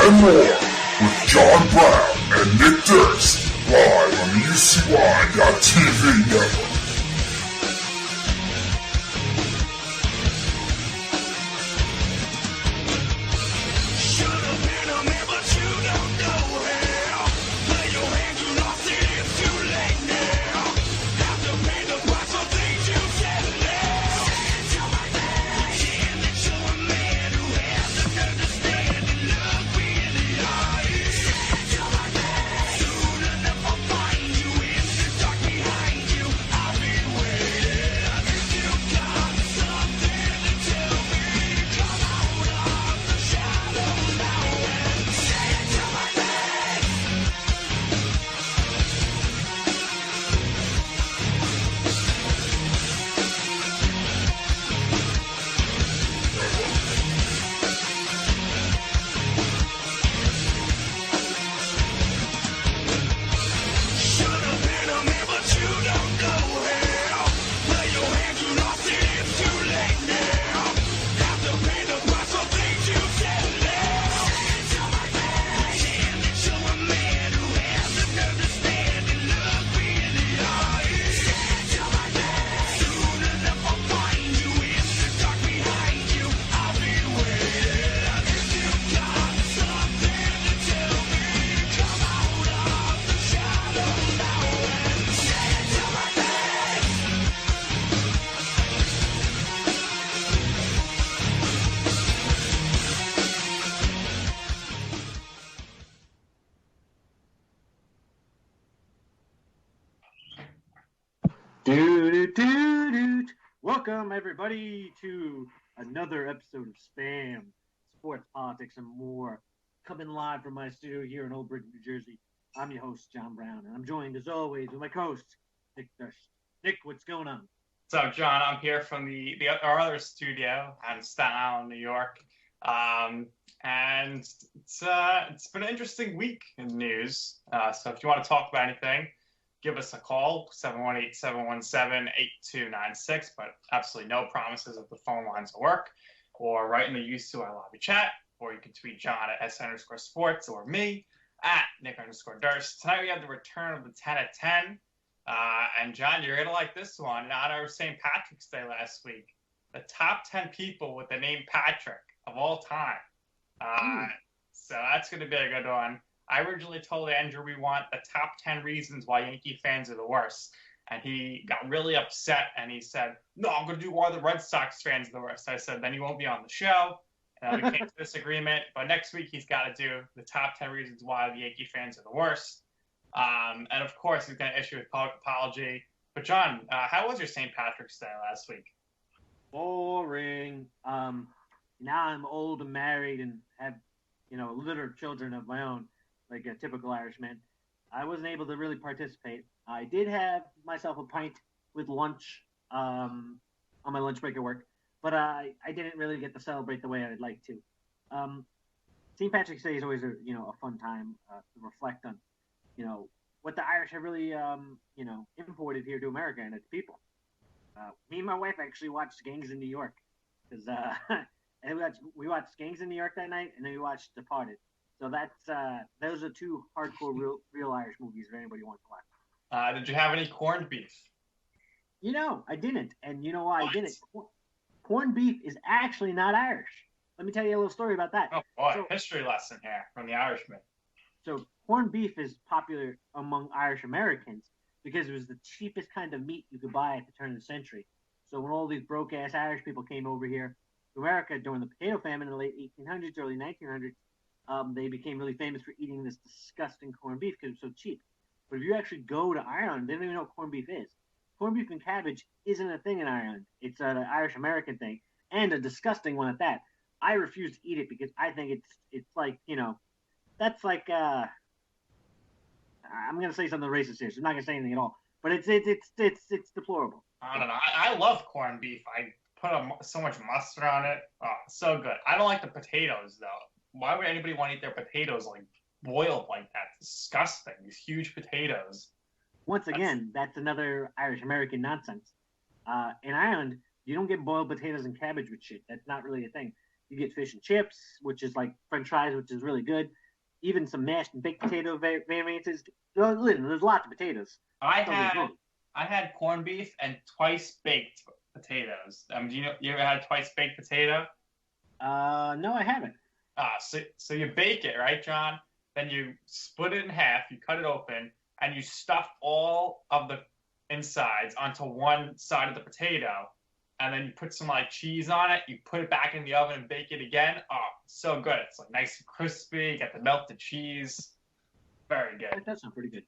and more with John Brown and Nick Durst, live on the UCY.TV network. Welcome, everybody, to another episode of Spam, Sports, Politics, and More. Coming live from my studio here in Old Bridge, New Jersey. I'm your host, John Brown, and I'm joined, as always, with my co-host, Nick Durst. Nick, what's going on? What's up, John? I'm here from our other studio in Staten Island, New York. And it's been an interesting week in the news. So if you want to talk about anything, give us a call, 718-717-8296, but absolutely no promises of the phone lines will work, or write in the UCY lobby chat, or you can tweet John at S_sports, or me at Nick_Durst. Tonight we have the return of the 10 at 10, and John, you're going to like this one. In honor of St. Patrick's Day last week, the top 10 people with the name Patrick of all time. So that's going to be a good one. I originally told Andrew we want the top 10 reasons why Yankee fans are the worst. And he got really upset and he said, no, I'm going to do why the Red Sox fans are the worst. I said, then you won't be on the show. And we came to this agreement. But next week he's got to do the top 10 reasons why the Yankee fans are the worst. And of course, he's going to issue an apology. But John, how was your St. Patrick's Day last week? Boring. Now I'm old and married and have, litter children of my own, like a typical Irishman. I wasn't able to really participate. I did have myself a pint with lunch on my lunch break at work, but I didn't really get to celebrate the way I'd like to. St. Patrick's Day is always a fun time to reflect on, what the Irish have really imported here to America and its people. Me and my wife actually watched Gangs in New York because and we watched Gangs in New York that night, and then we watched Departed. So those are two hardcore real Irish movies if anybody wants to watch. Did you have any corned beef? I didn't. And you know why I didn't? Corned beef is actually not Irish. Let me tell you a little story about that. Oh, boy, history lesson here from the Irishman. So corned beef is popular among Irish Americans because it was the cheapest kind of meat you could buy at the turn of the century. So when all these broke-ass Irish people came over here to America during the potato famine in the late 1800s, early 1900s, they became really famous for eating this disgusting corned beef because it was so cheap. But if you actually go to Ireland, they don't even know what corned beef is. Corned beef and cabbage isn't a thing in Ireland. It's an Irish-American thing, and a disgusting one at that. I refuse to eat it because I think it's like, that's like, I'm going to say something racist here, so I'm not going to say anything at all. But it's deplorable. I don't know. I love corned beef. I put so much mustard on it. Oh, so good. I don't like the potatoes, though. Why would anybody want to eat their potatoes boiled like that? Disgusting. These huge potatoes. Once again, that's another Irish-American nonsense. In Ireland, you don't get boiled potatoes and cabbage with shit. That's not really a thing. You get fish and chips, which is like French fries, which is really good. Even some mashed and baked potato variances. There's lots of potatoes. I had corned beef and twice baked potatoes. Do you ever had twice baked potato? No, I haven't. So you bake it, right, John? Then you split it in half, you cut it open, and you stuff all of the insides onto one side of the potato. And then you put some like cheese on it, you put it back in the oven and bake it again. Oh, so good. It's like nice and crispy, got the melted cheese. Very good. That sounds pretty good.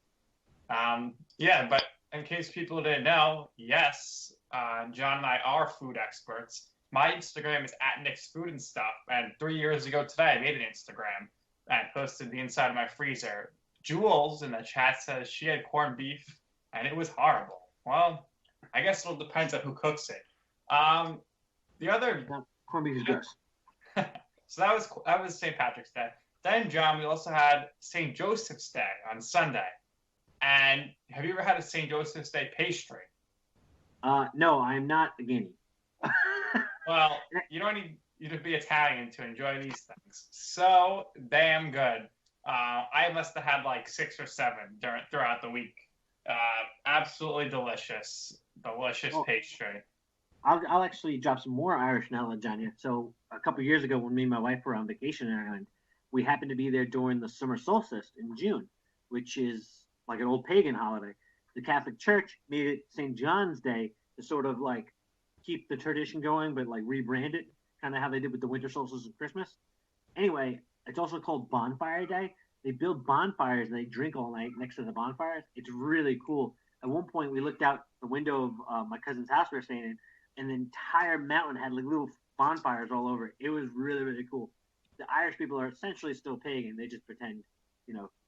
Yeah, but in case people didn't know, yes, John and I are food experts. My Instagram is at Nick's Food and Stuff, and 3 years ago today, I made an Instagram and posted the inside of my freezer. Jules in the chat says she had corned beef, and it was horrible. Well, I guess it all depends on who cooks it. The other corned beef is gross. So that was St. Patrick's Day. Then, John, we also had St. Joseph's Day on Sunday. And have you ever had a St. Joseph's Day pastry? No, I'm not a guinea. Well, you don't need you to be Italian to enjoy these things. So damn good. I must have had like 6 or 7 throughout the week. Absolutely delicious pastry. I'll actually drop some more Irish knowledge on you. So a couple of years ago, when me and my wife were on vacation in Ireland, we happened to be there during the summer solstice in June, which is like an old pagan holiday. The Catholic Church made it St. John's Day to sort of like keep the tradition going, but like rebrand it, kind of how they did with the winter solstice and Christmas. Anyway, it's also called Bonfire Day. They build bonfires and they drink all night next to the bonfires. It's really cool. At one point, we looked out the window of my cousin's house we were staying in, and the entire mountain had like little bonfires all over it. It was really, really cool. The Irish people are essentially still pagan. They just pretend,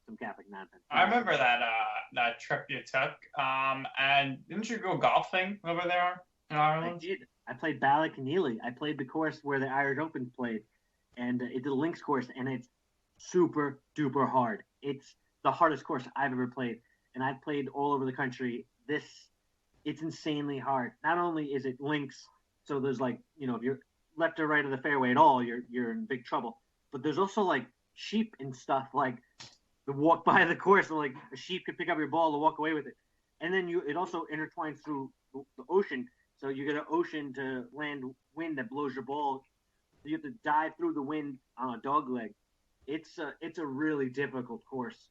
some Catholic nonsense. I remember that trip you took. And didn't you go golfing over there in Ireland? I did. I played Ballyconneely. I played the course where the Irish Open played, and it's a links course, and it's super duper hard. It's the hardest course I've ever played, and I've played all over the country. It's insanely hard. Not only is it links, so there's like, if you're left or right of the fairway at all, you're in big trouble. But there's also like sheep and stuff, like to walk by the course, and like a sheep could pick up your ball to walk away with it. And then it also intertwines through the ocean, so you get an ocean to land wind that blows your ball. So you have to dive through the wind on a dog leg. It's a really difficult course.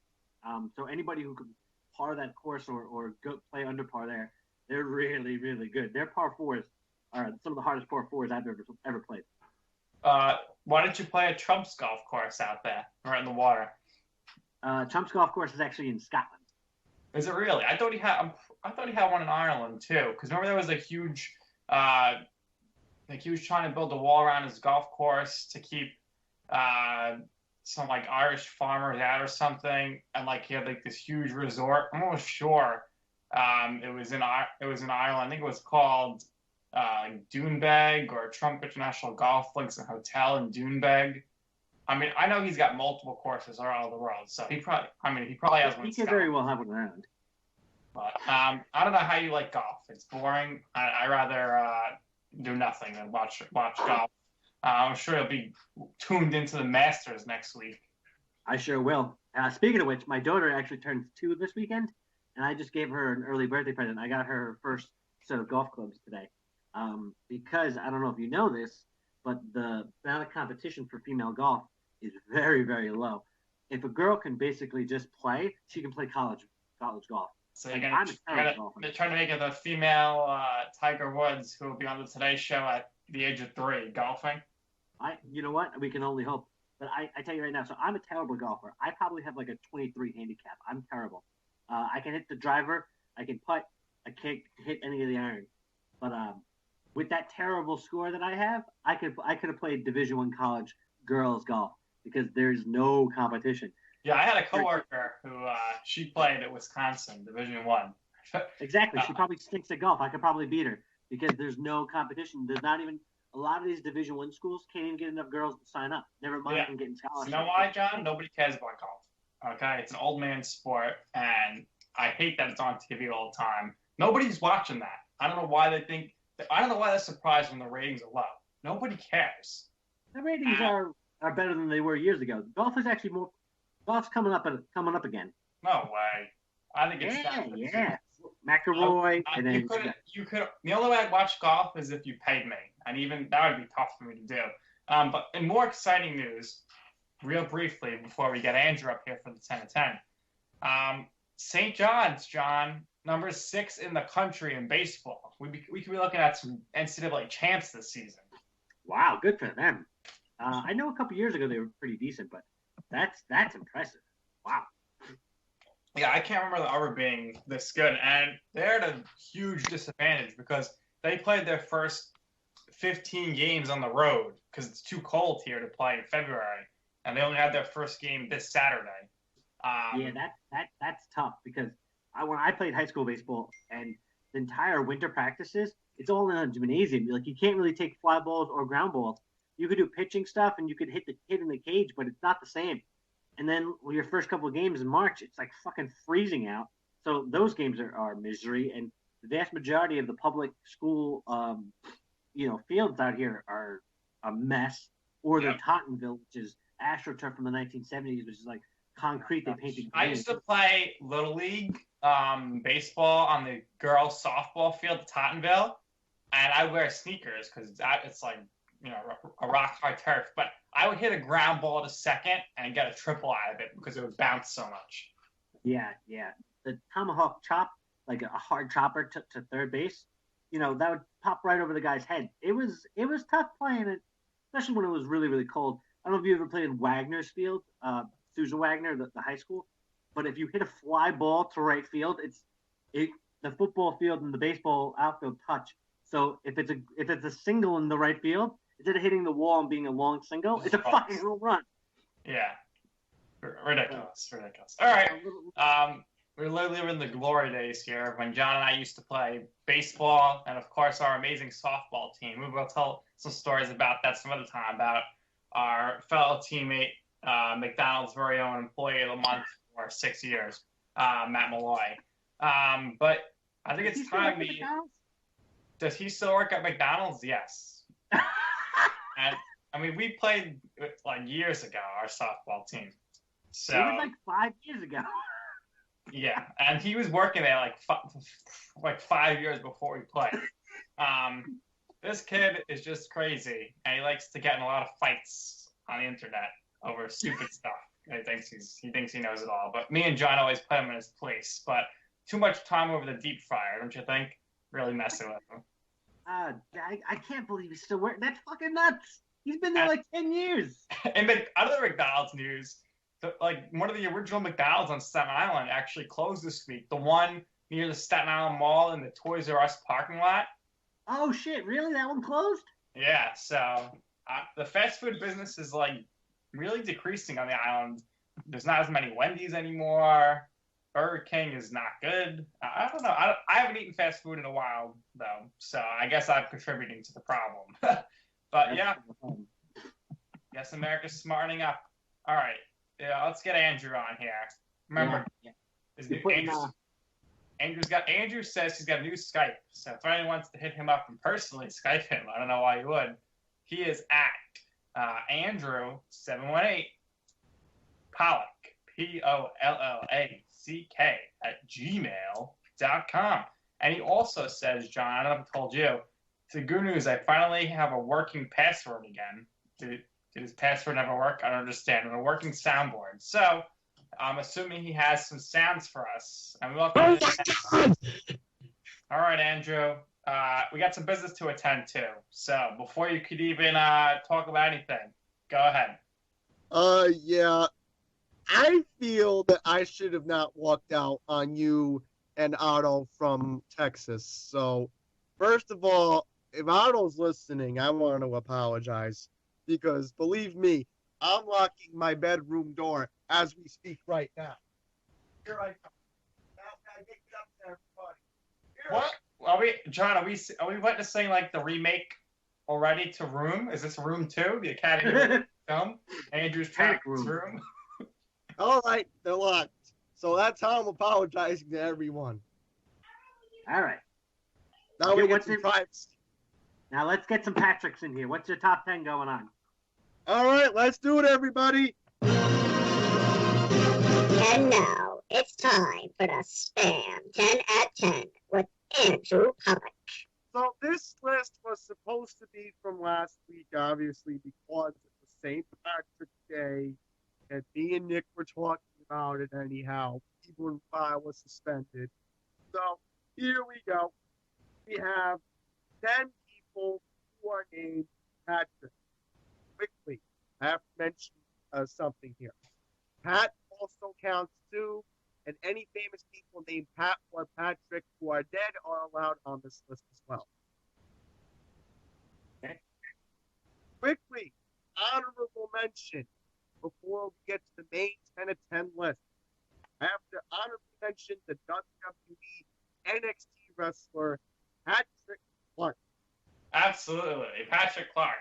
So anybody who can par that course or go play under par there, they're really, really good. Their par fours are some of the hardest par fours I've ever played. Why don't you play a Trump's golf course out there, right in the water? Trump's golf course is actually in Scotland. Is it really? I thought he had one in Ireland too. Because remember there was a huge, like he was trying to build a wall around his golf course to keep some like Irish farmers out or something, and like he had like this huge resort. I'm almost sure it was in Ireland. I think it was called Doonbeg or Trump International Golf Links and Hotel in Doonbeg. I mean, I know he's got multiple courses all over the world, so he probably has one. He could very well have one around. But I don't know how you like golf. It's boring. I rather do nothing than watch golf. I'm sure you'll be tuned into the Masters next week. I sure will. Speaking of which, my daughter actually turns 2 this weekend, and I just gave her an early birthday present. I got her first set of golf clubs today. Because I don't know if you know this, but the amount of competition for female golf is very, very low. If a girl can basically just play, she can play college golf. So you're trying to make it the female Tiger Woods who will be on the Today Show at the age of 3 golfing. You know what? We can only hope. But I tell you right now, so I'm a terrible golfer. I probably have like a 23 handicap. I'm terrible. I can hit the driver. I can putt. I can't hit any of the irons. But with that terrible score that I have, I could have played Division I college girls golf because there's no competition. Yeah, I had a coworker who she played at Wisconsin Division I. Exactly. She probably stinks at golf. I could probably beat her because there's no competition. There's not even a lot of these Division I schools can't even get enough girls to sign up. Never mind getting scholarships. You know why, John? Nobody cares about golf. Okay, it's an old man sport, and I hate that it's on TV all the time. Nobody's watching that. I don't know why they think. I don't know why they're surprised when the ratings are low. Nobody cares. The ratings are better than they were years ago. Golf is actually more. Golf's coming up again. No way. I think it's Yeah. McIlroy, and then you could. The only way I'd watch golf is if you paid me, and even that would be tough for me to do. But in more exciting news, real briefly before we get Andrew up here for the 10 of 10, St. John's, John, number 6 in the country in baseball. We could be looking at some NCAA champs this season. Wow, good for them. I know a couple years ago they were pretty decent, but that's impressive. Wow. Yeah, I can't remember the ever being this good, and they're at a huge disadvantage because they played their first 15 games on the road because it's too cold here to play in February, and they only had their first game this Saturday. Yeah, that's tough because when I played high school baseball and the entire winter practices, it's all in a gymnasium. Like you can't really take fly balls or ground balls. You could do pitching stuff and you could hit the kid in the cage, but it's not the same. And then your first couple of games in March, it's like fucking freezing out. So those games are misery. And the vast majority of the public school, fields out here are a mess. Or they're Tottenville, which is AstroTurf from the 1970s, which is like concrete they painted green. I used to play Little League baseball on the girls' softball field at Tottenville, and I wear sneakers because it's like, a rock hard turf. But I would hit a ground ball to second and get a triple out of it because it would bounce so much. Yeah. The tomahawk chop, like a hard chopper to third base, that would pop right over the guy's head. It was tough playing it, especially when it was really, really cold. I don't know if you ever played in Wagner's field, Susan Wagner, the high school. But if you hit a fly ball to right field, the football field and the baseball outfield touch. So if it's a single in the right field, instead of hitting the wall and being a long single, it's a fucking home run. Yeah. Ridiculous. All right. We're living in the glory days here when John and I used to play baseball and, of course, our amazing softball team. We will tell some stories about that some other time, about our fellow teammate, McDonald's very own employee of the month for 6 years, Matt Malloy. But I think it's time to... Does he still work at McDonald's? Yes. And I mean, we played like years ago, our softball team. So it was like 5 years ago. Yeah, and he was working there like 5 years before we played. This kid is just crazy, and he likes to get in a lot of fights on the internet over stupid stuff. He thinks he knows it all. But me and John always put him in his place. But too much time over the deep fryer, don't you think? Really messing with him. I can't believe he's still working. That's fucking nuts. He's been there like 10 years. And other McDonald's news, one of the original McDonald's on Staten Island actually closed this week. The one near the Staten Island Mall in the Toys R Us parking lot. Oh, shit. Really? That one closed? Yeah. So the fast food business is like really decreasing on the island. There's not as many Wendy's anymore. Burger King is not good. I don't know. I haven't eaten fast food in a while, though, so I guess I'm contributing to the problem. But, yeah, guess America's smartening up. All right. Yeah, let's get Andrew on here. Remember, Andrew says he's got a new Skype, so if anyone wants to hit him up and personally Skype him, I don't know why you would. He is at Andrew718 Pollock, POLLACK @gmail.com. And he also says, John, I don't know if I told you, it's a good news. I finally have a working password again. Did his password never work? I don't understand. A working soundboard. So I'm assuming he has some sounds for us. And we welcome All right, Andrew. We got some business to attend to. So before you could even talk about anything, go ahead. Yeah. I feel that I should have not walked out on you and Otto from Texas. So, first of all, if Otto's listening, I want to apologize. Because, believe me, I'm locking my bedroom door as we speak right now. Here I come. Now, I get it up there, everybody. John, are we witnessing like the remake already to Room? Is this Room 2, the Academy film? Andrew's Practice Room? All right, they're locked. So that's how I'm apologizing to everyone. All right. Now we get some privacy. Now let's get some Patricks in here. What's your top 10 going on? All right, let's do it, everybody. And now it's time for the Spam 10 at 10 with Andrew Pollack. So this list was supposed to be from last week, obviously, because it was St. Patrick's Day, and me and Nick were talking about it anyhow, even when I was suspended. So here we go. We have 10 people who are named Patrick. Quickly, I have to mention something here. Pat also counts too, and any famous people named Pat or Patrick who are dead are allowed on this list as well. Okay. Quickly, honorable mention before we get to the main 10 of 10 list. I have to honorably mention the WWE NXT wrestler Patrick Clark. Absolutely, Patrick Clark.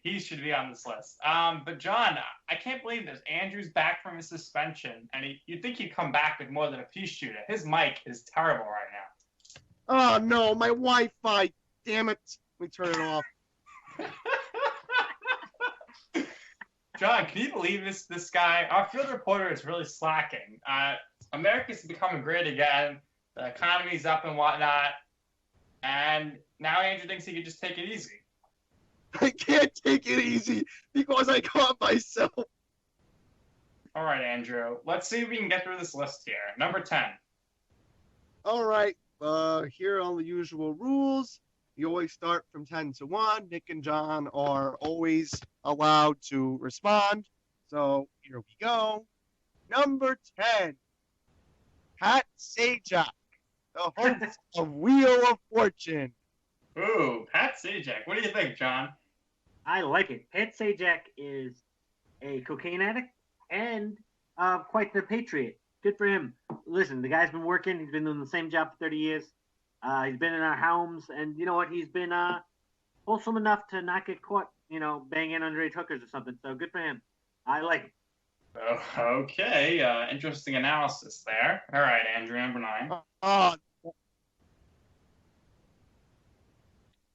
He should be on this list. But John, I can't believe this. Andrew's back from his suspension, and you'd think he'd come back with more than a pea shooter. His mic is terrible right now. Oh no, my Wi-Fi! Damn it! Let me turn it off. John, can you believe this guy? Our field reporter is really slacking. America's becoming great again. The economy's up and whatnot. And now Andrew thinks he can just take it easy. I can't take it easy because I caught myself. All right, Andrew. Let's see if we can get through this list here. Number 10. All right. Here are the usual rules. You always start from 10 to 1. Nick and John are always allowed to respond. So here we go. Number 10. Pat Sajak, the host of Wheel of Fortune. Ooh, Pat Sajak. What do you think, John? I like it. Pat Sajak is a cocaine addict and quite the patriot. Good for him. Listen, the guy's been working. He's been doing the same job for 30 years. He's been in our homes, and you know what? He's been wholesome enough to not get caught, banging underage hookers or something. So good for him. I like it. Oh, okay. Interesting analysis there. All right, Andrew, number 9.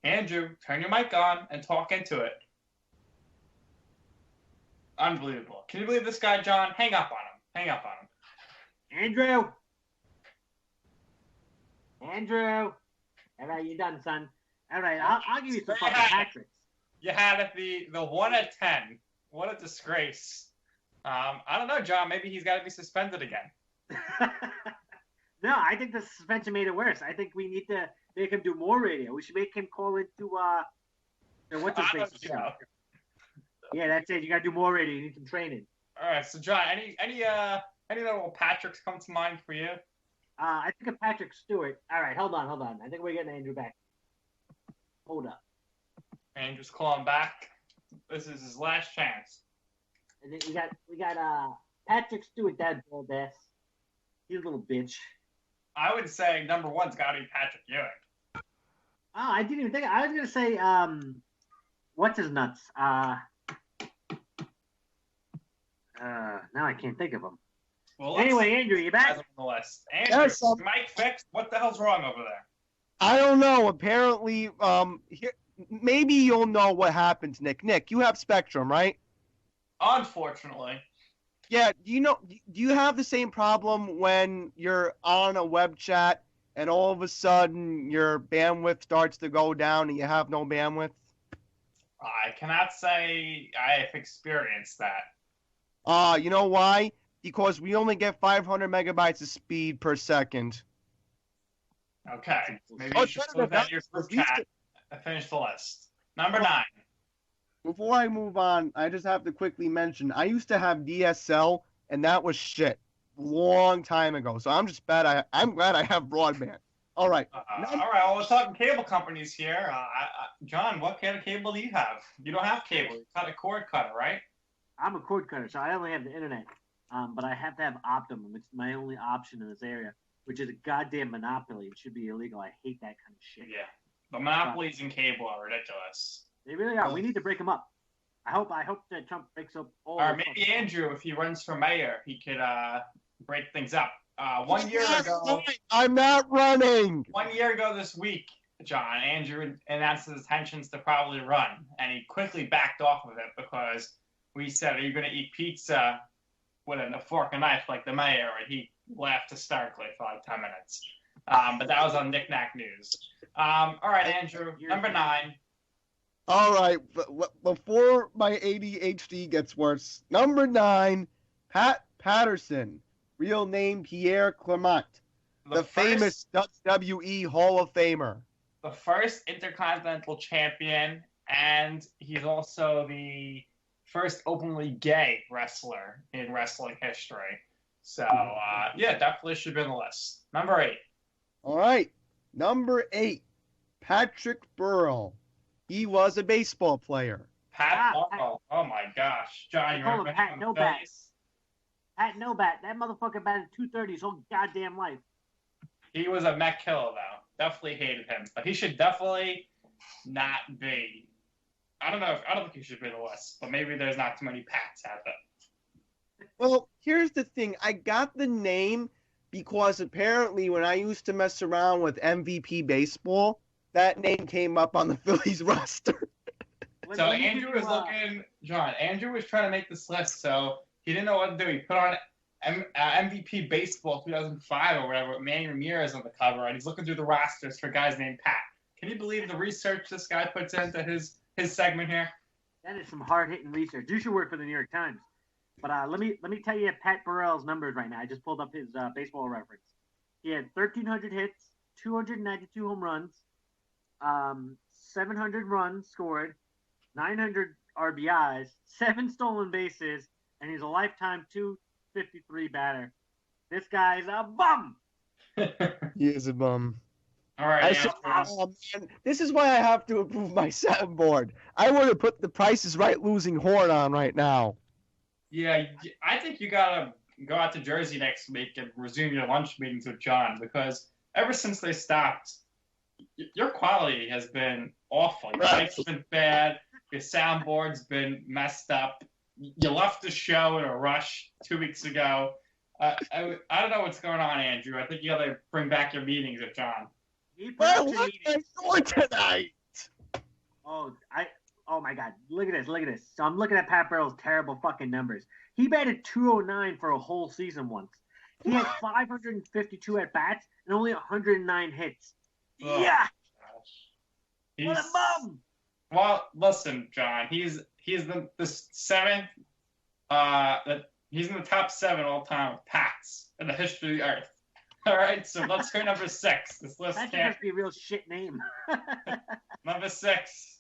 Andrew, turn your mic on and talk into it. Unbelievable. Can you believe this guy, John? Hang up on him. Hang up on him. Andrew. All right, you're done, son. All right, I'll give you some fucking Patricks. You had it the 1 of 10. What a disgrace. I don't know, John. Maybe he's got to be suspended again. No, I think the suspension made it worse. I think we need to make him do more radio. We should make him call into what's his face show. Yeah, that's it. You got to do more radio. You need some training. All right, so John, any little Patricks come to mind for you? I think of Patrick Stewart. All right, hold on. I think we're getting Andrew back. Hold up. Andrew's calling back. This is his last chance. And then we got Patrick Stewart, that bald ass. He's a little bitch. I would say number 1's got to be Patrick Ewing. Oh, I didn't even think. I was gonna say what's his nuts? Now I can't think of him. Well, anyway, Andrew, you back? On the list. Andrew, Yes, mic fixed. What the hell's wrong over there? I don't know. Apparently, here, maybe you'll know what happened, Nick. Nick, you have Spectrum, right? Unfortunately. Yeah. Do you have the same problem when you're on a web chat and all of a sudden your bandwidth starts to go down and you have no bandwidth? I cannot say I have experienced that. You know why? Because we only get 500 megabytes of speed per second. Okay. Maybe you should put that in your group chat and finish the list. Number 9. Before I move on, I just have to quickly mention, I used to have DSL, and that was shit. Long time ago. So I'm just glad I'm glad I have broadband. All right. All right. Well, we're talking cable companies here. John, what kind of cable do you have? You don't have cable. You got a cord cutter, right? I'm a cord cutter, so I only have the internet. But I have to have Optimum. It's my only option in this area, which is a goddamn monopoly. It should be illegal. I hate that kind of shit. Yeah. The monopolies in cable are ridiculous. They really are. We need to break them up. I hope that Trump breaks up all. Or maybe Andrew, if he runs for mayor, he could break things up. 1 year ago. I'm not running. 1 year ago this week, John, Andrew announced his intentions to probably run, and he quickly backed off of it because we said, "Are you going to eat pizza with a fork and knife like the mayor?" And he laughed hysterically for like 10 minutes. But that was on Knick-Knack News. All right, Andrew, number 9. All right, before my ADHD gets worse, number 9, Pat Patterson, real name Pierre Clement, the famous WWE Hall of Famer. The first Intercontinental Champion, and he's also the first openly gay wrestler in wrestling history. So, yeah, definitely should be on the list. Number 8. All right, number 8, Patrick Burrell. He was a baseball player. Pat Burrell. Oh, my gosh. John, you remember Pat No Bat. Pat No Bat. That motherfucker batted .230 his whole goddamn life. He was a Met killer, though. Definitely hated him. But he should definitely not be. I don't think he should be on the list. But maybe there's not too many Pats out there. Well, here's the thing. I got the name because apparently when I used to mess around with MVP baseball, that name came up on the Phillies roster. So Andrew was looking, John, Andrew was trying to make this list, so he didn't know what to do. He put on MVP Baseball 2005 or whatever with Manny Ramirez on the cover, and he's looking through the rosters for guys named Pat. Can you believe the research this guy puts into his segment here? That is some hard-hitting research. You should work for the New York Times. But let me tell you Pat Burrell's numbers right now. I just pulled up his baseball reference. He had 1,300 hits, 292 home runs, 700 runs scored, 900 RBIs, 7 stolen bases, and he's a lifetime .253 batter. This guy's a bum. He is a bum. All right. Man, this is why I have to improve my soundboard. I would have put the Price is Right losing horn on right now. Yeah, I think you gotta go out to Jersey next week and resume your lunch meetings with John, because ever since they stopped, your quality has been awful. Your mic's been bad. Your soundboard's been messed up. You left the show in a rush 2 weeks ago. I don't know what's going on, Andrew. I think you gotta bring back your meetings with John. Well, what am I doing tonight? Oh my God! Look at this! So I'm looking at Pat Burrell's terrible fucking numbers. He batted .209 for a whole season once. He had 552 at bats and only 109 hits. Oh, yeah. Gosh. What a bum! Well, listen, John. He's the 7th. He's in the top 7 all time with Pats in the history of the earth. All right, so let's go number 6. This list That can't must be a real shit name. Number 6.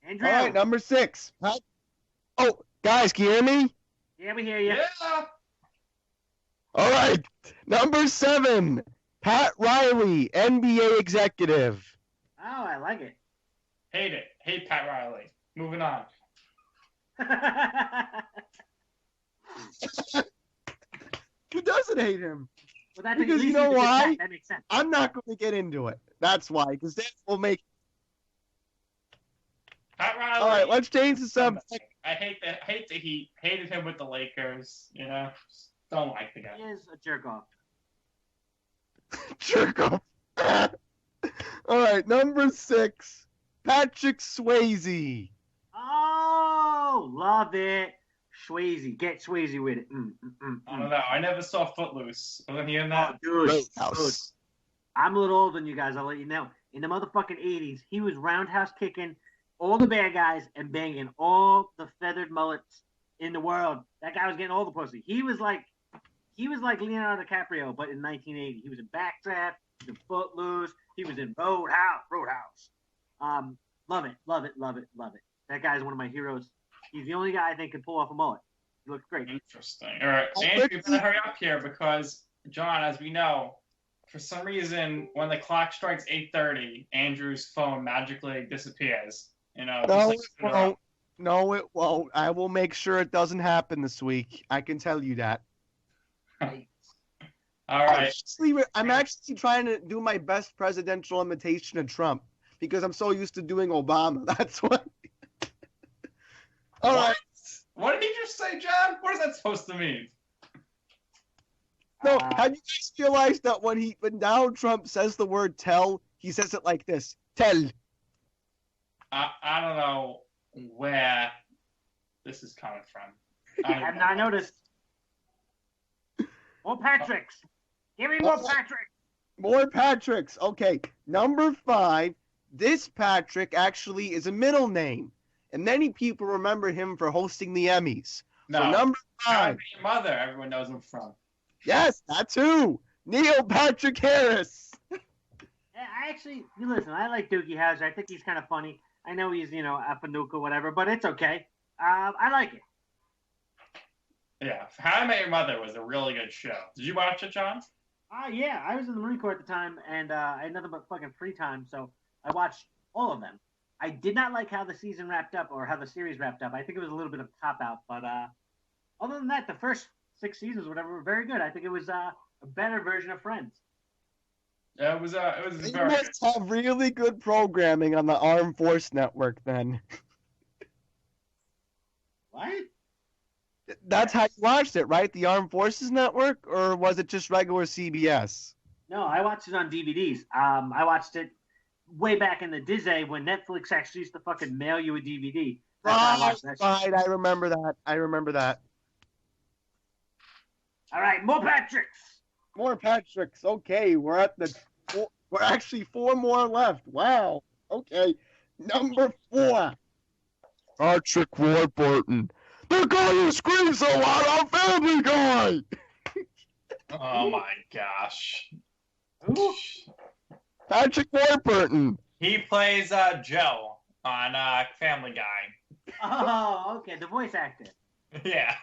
Andrew. All right, number 6. Oh, guys, can you hear me? Yeah, we hear you. Yeah. All right, number 7. Pat Riley, NBA executive. Oh, I like it. Hate it. Hate Pat Riley. Moving on. Who doesn't hate him? Well, Because you know why? That makes sense. I'm not going to get into it. That's why, because that will make. Pat Riley. All right, let's change the subject. I hate the Heat. Hated him with the Lakers. You know, just don't like the guy. He is a jerk off. Jerk off. All right, number 6. Patrick Swayze. Oh, love it. Swayze. Get Swayze with it. I don't know. I never saw Footloose. Wasn't he in that? Dude, Roadhouse. I'm a little older than you guys. I'll let you know. In the motherfucking 80s, he was roundhouse kicking all the bad guys and banging all the feathered mullets in the world. That guy was getting all the pussy. He was like Leonardo DiCaprio, but in 1980. He was in Backdraft. He was in Footloose. He was in Roadhouse. Love it. That guy's one of my heroes. He's the only guy I think can pull off a mullet. He looks great. Interesting. All right, Andrew, you better hurry up here because, John, as we know, for some reason, when the clock strikes 8:30, Andrew's phone magically disappears. You know. No, it won't. No, it won't. I will make sure it doesn't happen this week. I can tell you that. All right. I'm actually trying to do my best presidential imitation of Trump because I'm so used to doing Obama. That's why. All right. What did he just say, John? What is that supposed to mean? No, have you guys realized that when Donald Trump says the word tell, he says it like this: tell. I don't know where this is coming from. I've not noticed. More Patricks. Give me more Patrick. More Patricks. Okay, number 5. This Patrick actually is a middle name, and many people remember him for hosting the Emmys. No. So number 5. How I Met Your Mother, everyone knows him from. Yes, that's who. Neil Patrick Harris. Yeah, listen, I like Doogie Howser. I think he's kind of funny. I know he's, a Fanuca or whatever, but it's okay. I like it. Yeah, How I Met Your Mother was a really good show. Did you watch it, John? Yeah, I was in the Marine Corps at the time, and I had nothing but fucking free time, so I watched all of them. I did not like how the season wrapped up, or how the series wrapped up. I think it was a little bit of cop-out, but other than that, the first 6 seasons or whatever were very good. I think it was a better version of Friends. Yeah, it was You very must good. have really good programming on the Armed Force Network then. What? That's how you watched it, right? The Armed Forces Network, or was it just regular CBS? No, I watched it on DVDs. I watched it way back in the Disney when Netflix actually used to fucking mail you a DVD. That's how I watched that shit. Right, I remember that. All right, more Patricks. More Patricks. Okay, we're actually 4 more left. Wow. Okay, number 4. Patrick Warburton. The guy who screams so loud on Family Guy! Oh my gosh. Who? Patrick Warburton. He plays Joe on Family Guy. Oh, okay, the voice actor. Yeah.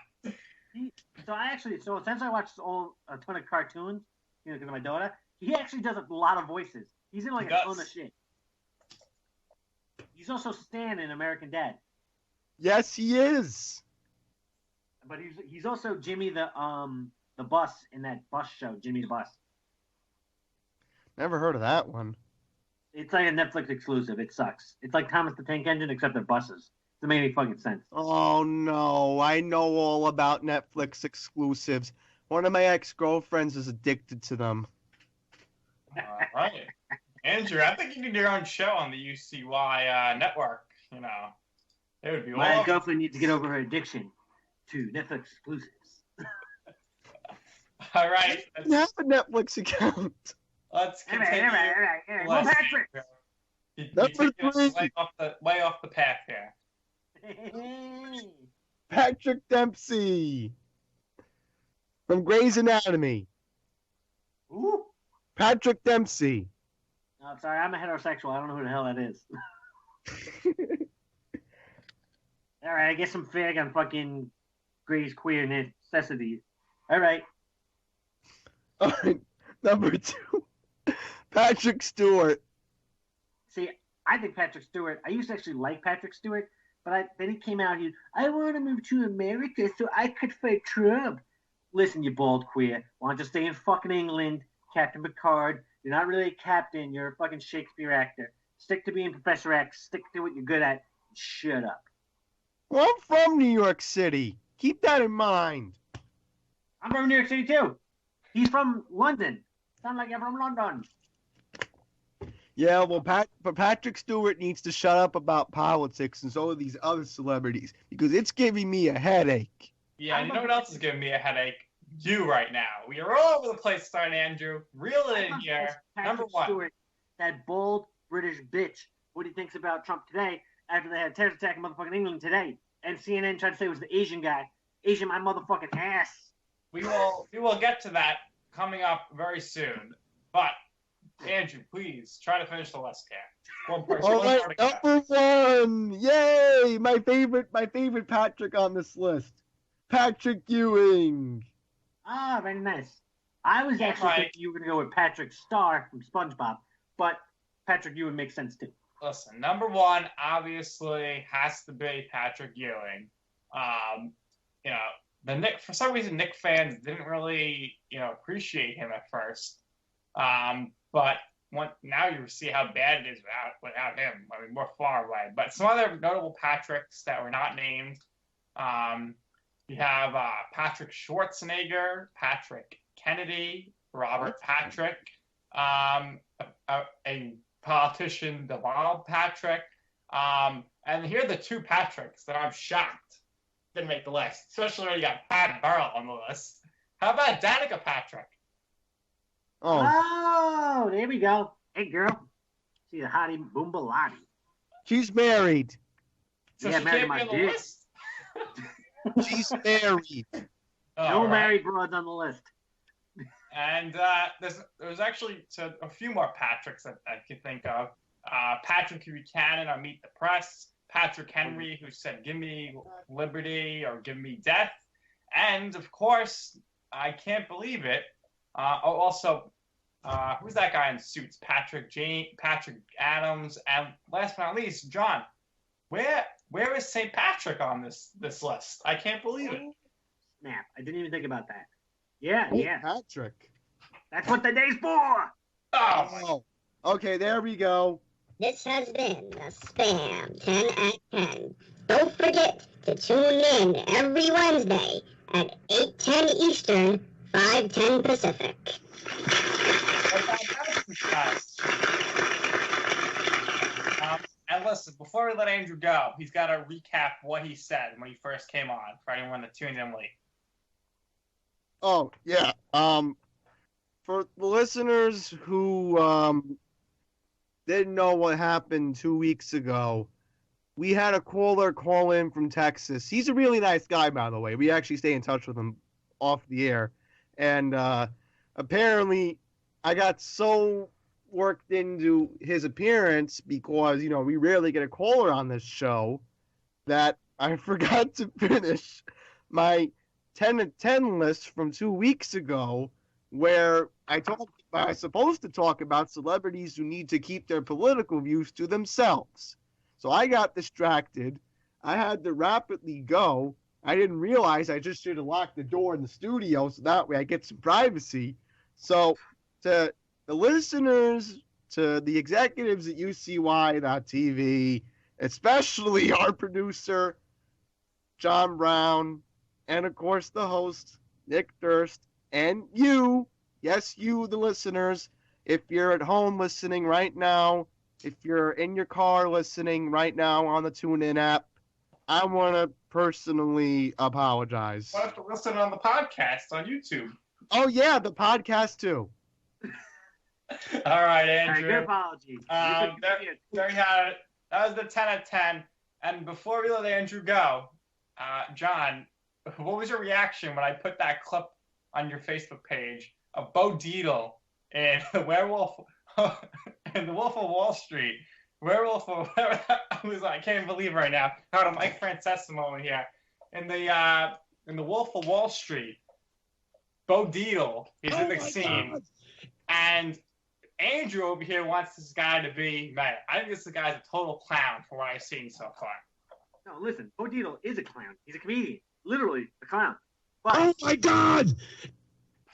So since I watched a ton of cartoons, because of my daughter, he actually does a lot of voices. He's in like a ton of shit. He's also Stan in American Dad. Yes, he is. But he's also Jimmy the bus in that bus show, Jimmy the Bus. Never heard of that one. It's like a Netflix exclusive. It sucks. It's like Thomas the Tank Engine, except they're buses. Doesn't make any fucking sense. Oh no, I know all about Netflix exclusives. One of my ex-girlfriends is addicted to them. All right. Andrew, I think you need your own show on the UCY network. It would be My awesome. girlfriend needs to get over her addiction to Netflix exclusives. All right. I have a Netflix account. Let's All right, continue. all right. More Let's- Patrick. You Number taking us 3. way off the path here. Patrick Dempsey. From Grey's Anatomy. Ooh. Patrick Dempsey. No, I'm sorry, I'm a heterosexual. I don't know who the hell that is. All right, I guess I'm fag on fucking Grey's queer necessities. All right. All right, number 2. Patrick Stewart. See, I think Patrick Stewart. I used to actually like Patrick Stewart, but then he came out. I want to move to America so I could fight Trump. Listen, you bald queer. Why don't you stay in fucking England, Captain Picard? You're not really a captain. You're a fucking Shakespeare actor. Stick to being Professor X. Stick to what you're good at. Shut up. Well, I'm from New York City. Keep that in mind. I'm from New York City too. He's from London. Sound like you're from London. Yeah, well, but Patrick Stewart needs to shut up about politics and so are these other celebrities because it's giving me a headache. Yeah, and you know what else is giving me a headache? You right now. We are all over the place tonight, Andrew. Reel it in here. Patrick Number 1. Stewart, that bold British bitch. What he thinks about Trump today after they had a terrorist attack in motherfucking England today. And CNN tried to say it was the Asian guy. Asian my motherfucking ass. We will get to that coming up very soon. But Andrew, please try to finish the list here. One person. All one right, more to go. number 1. Yay! My favorite Patrick on this list. Patrick Ewing. Ah, very nice. I was Yeah, actually right. thinking you were going to go with Patrick Starr from SpongeBob, but Patrick Ewing makes sense too. Listen, number 1 obviously has to be Patrick Ewing. For some reason, Nick fans didn't really, appreciate him at first. But now you see how bad it is without him. I mean, we're far away. But some other notable Patricks that were not named. You have Patrick Schwarzenegger, Patrick Kennedy, Robert Patrick, a politician, Bob Patrick, and here are the two Patricks that I'm shocked didn't make the list, especially when you got Pat Burrell on the list. How about Danica Patrick? Oh, there we go. Hey, girl. She's a hottie boombalati. She's married. So Yeah, she married can't my be on the dick. list? She's married. No married broads on the list. And there's actually a few more Patricks that I can think of. Patrick Buchanan on Meet the Press. Patrick Henry, who said, "Give me liberty" or "Give me death." And, of course, I can't believe it. Also, who's that guy in Suits? Patrick Adams. And last but not least, John. Where is St. Patrick on this list? I can't believe it. Snap. I didn't even think about that. Yeah, Oh, yeah. Patrick. That's what the day's for. Oh, Okay, there we go. This has been the Spam 10 at 10. Don't forget to tune in every Wednesday at 8:10 Eastern, 5:10 Pacific. And listen, before we let Andrew go, he's got to recap what he said when he first came on for anyone that tuned in late. Oh, yeah. For the listeners who didn't know what happened 2 weeks ago, we had a caller call in from Texas. He's a really nice guy, by the way. We actually stay in touch with him off the air. And apparently, I got so worked into his appearance because, we rarely get a caller on this show that I forgot to finish my 10 at 10 list from 2 weeks ago, where I was supposed to talk about celebrities who need to keep their political views to themselves. So I got distracted. I had to rapidly go. I didn't realize I just should have locked the door in the studio so that way I get some privacy. So to the listeners, to the executives at UCY.TV, especially our producer, John Brown, and of course the host, Nick Durst, and you, yes, you, the listeners, if you're at home listening right now, if you're in your car listening right now on the TuneIn app, I want to personally apologize. Why don't you listen on the podcast on YouTube? Oh, yeah, the podcast, too. All right, All right, Andrew. good apology. There you have it. That was the 10 at 10. And before we let Andrew go, John, what was your reaction when I put that clip on your Facebook page of Bo Dietl in The Werewolf in The Wolf of Wall Street? Werewolf of I can't believe right now. How a Mike Francesa moment here. In the Wolf of Wall Street, Bo Dietl is in the scene. God. And Andrew over here wants this guy to be mayor. I think this guy's a total clown from what I've seen so far. No, listen, Bo Dietl is a clown. He's a comedian. Literally a clown. But Oh, my God!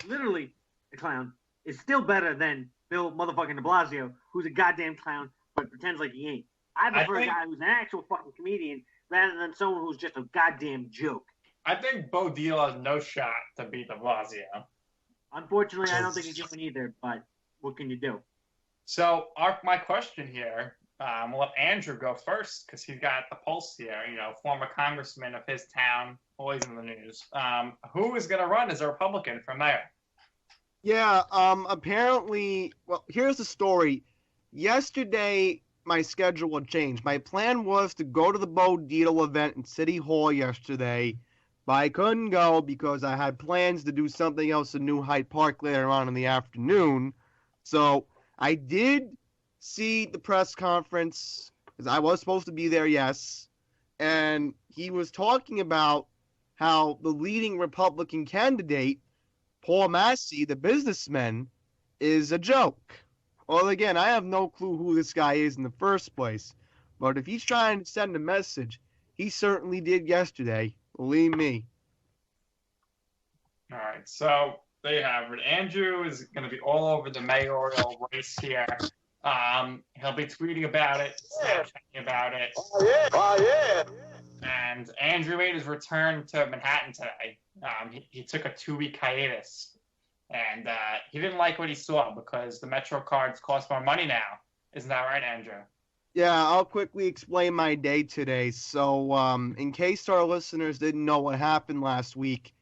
literally a clown is still better than Bill motherfucking de Blasio, who's a goddamn clown but pretends like he ain't. I prefer a guy who's an actual fucking comedian rather than someone who's just a goddamn joke. I think Bo Dietl has no shot to beat de Blasio. Unfortunately, I don't think he's going either, but what can you do? So, my question here, we'll let Andrew go first because he's got the pulse here, former congressman of his town, always in the news. Who is going to run as a Republican for mayor? Yeah, apparently, well, here's the story. Yesterday, my schedule had changed. My plan was to go to the Bo Dietl event in City Hall yesterday, but I couldn't go because I had plans to do something else in New Hyde Park later on in the afternoon. So I did see the press conference, because I was supposed to be there, yes, and he was talking about how the leading Republican candidate, Paul Massey, the businessman, is a joke. Well, again, I have no clue who this guy is in the first place, but if he's trying to send a message, he certainly did yesterday. Believe me. All right, so there you have it. Andrew is going to be all over the mayoral race here. He'll be tweeting about it, Snapchatting about it. Oh, yeah. And Andrew made his return to Manhattan today. He took a 2-week hiatus and he didn't like what he saw because the Metro cards cost more money now. Isn't that right, Andrew? Yeah, I'll quickly explain my day today. So, in case our listeners didn't know what happened last week,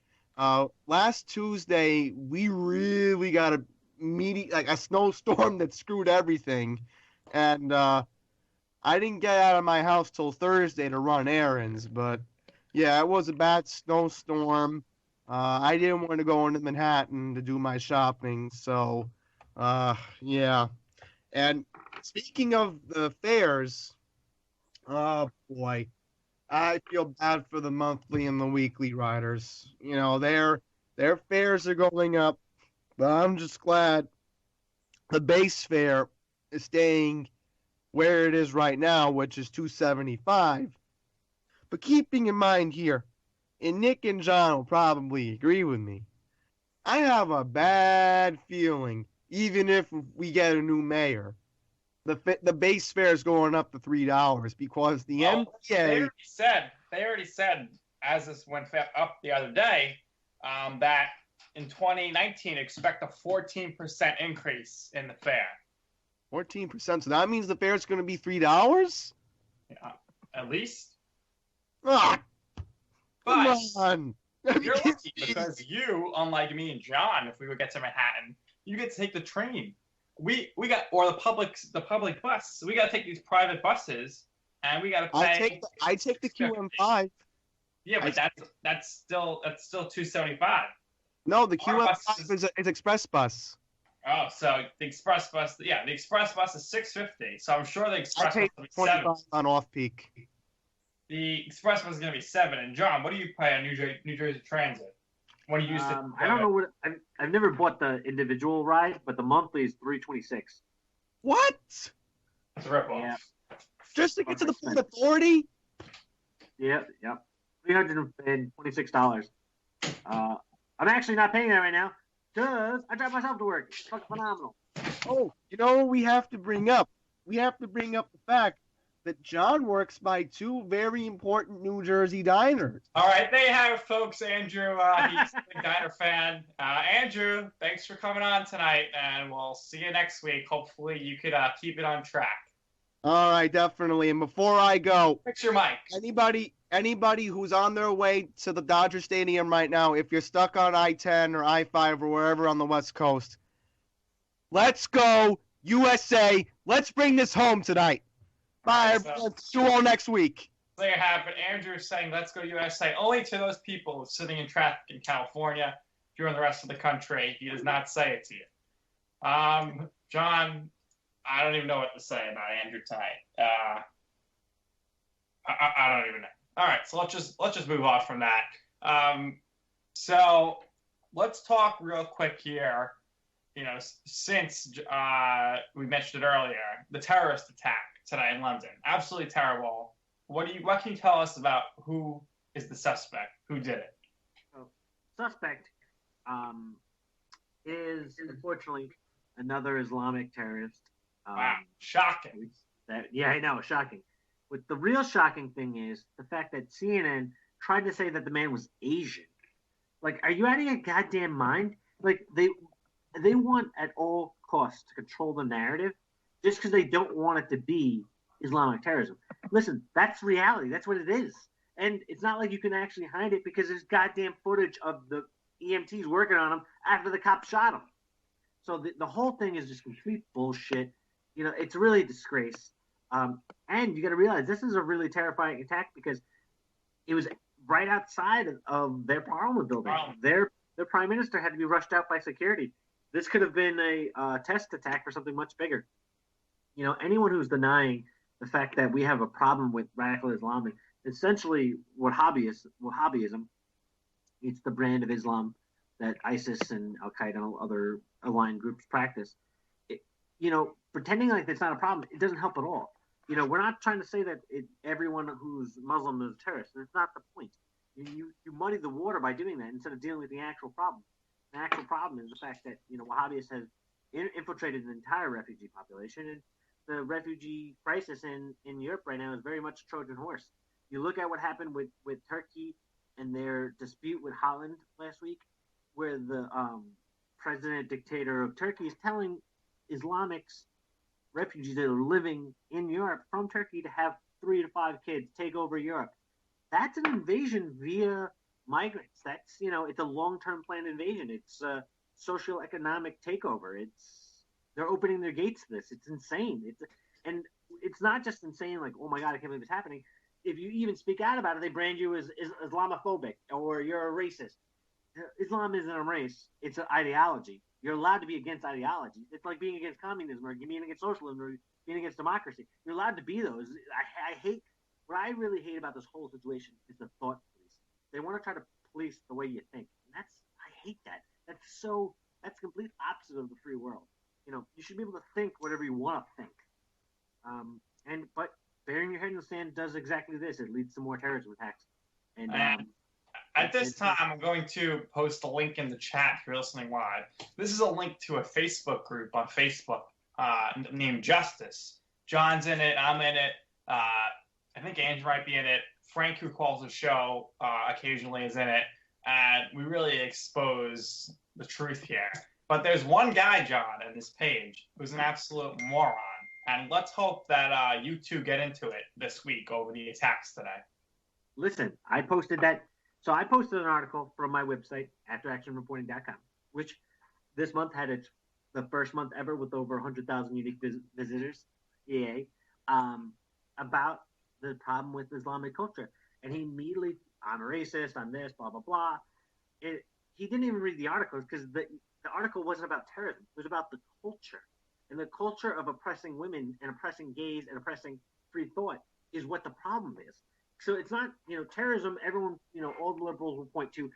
last Tuesday we really got a snowstorm that screwed everything, and I didn't get out of my house till Thursday to run errands. But yeah, it was a bad snowstorm. I didn't want to go into Manhattan to do my shopping, so yeah. And speaking of the fares, oh boy, I feel bad for the monthly and the weekly riders. You know, their fares are going up, but I'm just glad the base fare is staying where it is right now, which is $275. But keeping in mind here, and Nick and John will probably agree with me, I have a bad feeling, even if we get a new mayor, the base fare is going up to $3 because the MTA. They already said as this went up the other day that in 2019 expect a 14% increase in the fare. 14%. So that means the fare is going to be $3. Yeah, at least. Ah, But come on. you're lucky because you, unlike me and John, if we would get to Manhattan, you get to take the train. We got the public bus. We got to take these private buses, and we got to pay. I take the QM5. Yeah, but that's still $275. No, the QM5 is express bus. Oh, so the express bus, the express bus is $650. So I'm sure the express bus will be $7 on off peak. The express bus is going to be $7. And John, what do you pay on New Jersey Transit? What do you use it? I don't know what I've never bought the individual ride, but the monthly is $326. What? That's a ripoff. Yeah. Just to get to the Port Authority? Yeah. $326. I'm actually not paying that right now because I drive myself to work. It's fucking phenomenal. Oh, you know what we have to bring up? We have to bring up the fact that John works by two very important New Jersey diners. All right, there you have it, folks. Andrew, he's a big diner fan. Andrew, thanks for coming on tonight, and we'll see you next week. Hopefully, you could keep it on track. All right, definitely. And before I go, fix your mic. Anybody who's on their way to the Dodger Stadium right now, if you're stuck on I-10 or I-5 or wherever on the West Coast, let's go USA. Let's bring this home tonight. Bye, everyone. See you all next week. There you have it. Andrew saying, let's go USA. Only to those people sitting in traffic in California. If you're in the rest of the country, he does not say it to you. John, I don't even know what to say about Andrew tonight. I don't even know. All right, so let's just move on from that. So let's talk real quick here. You know, since we mentioned it earlier, the terrorist attack tonight in London, absolutely terrible. What can you tell us about who is the suspect? Who did it? Suspect is unfortunately another Islamic terrorist. Wow, shocking. Yeah, I know, shocking. But the real shocking thing is the fact that CNN tried to say that the man was Asian. Like, are you out of your goddamn mind? Like, they want at all costs to control the narrative just because they don't want it to be Islamic terrorism. Listen, that's reality. That's what it is. And it's not like you can actually hide it because there's goddamn footage of the EMTs working on him after the cop shot him. So the whole thing is just complete bullshit. You know, it's really a disgrace. And you got to realize this is a really terrifying attack because it was right outside of their parliament building. Their prime minister had to be rushed out by security. This could have been a test attack for something much bigger. You know, anyone who's denying the fact that we have a problem with radical Islam, essentially Wahhabism, it's the brand of Islam that ISIS and Al-Qaeda and other aligned groups practice. Pretending like that's not a problem, it doesn't help at all. You know, we're not trying to say that everyone who's Muslim is a terrorist. That's not the point. You muddy the water by doing that instead of dealing with the actual problem. The actual problem is the fact that, Wahhabis have infiltrated the entire refugee population, and the refugee crisis in Europe right now is very much a Trojan horse. You look at what happened with Turkey and their dispute with Holland last week, where the president dictator of Turkey is telling Islamics, refugees that are living in Europe from Turkey, to have 3 to 5 kids, take over Europe. That's an invasion via migrants. That's, it's a long-term planned invasion. It's a social economic takeover. They're opening their gates to this. It's insane. And it's not just insane, like, oh my God, I can't believe it's happening. If you even speak out about it, they brand you as Islamophobic, or you're a racist. Islam isn't a race. It's an ideology. You're allowed to be against ideology. It's like being against communism, or being against socialism, or being against democracy. You're allowed to be those. What I really hate about this whole situation is the thought police. They want to try to police the way you think. And I hate that. That's complete opposite of the free world. You should be able to think whatever you want to think. But burying your head in the sand does exactly this. It leads to more terrorism attacks. And at this time, I'm going to post a link in the chat if you're listening live. This is a link to a Facebook group on Facebook named Justice. John's in it. I'm in it. I think Ange might be in it. Frank, who calls the show, occasionally is in it. And we really expose the truth here. But there's one guy, John, in this page who's an absolute moron. And let's hope that you two get into it this week over the attacks today. Listen, I posted that. So I posted an article from my website, afteractionreporting.com, which this month had the first month ever with over 100,000 unique visitors, EA, about the problem with Islamic culture. And he immediately, I'm a racist, I'm this, blah, blah, blah. He didn't even read the article, because the article wasn't about terrorism. It was about the culture. And the culture of oppressing women and oppressing gays and oppressing free thought is what the problem is. So it's not, terrorism, everyone, all the liberals will point to,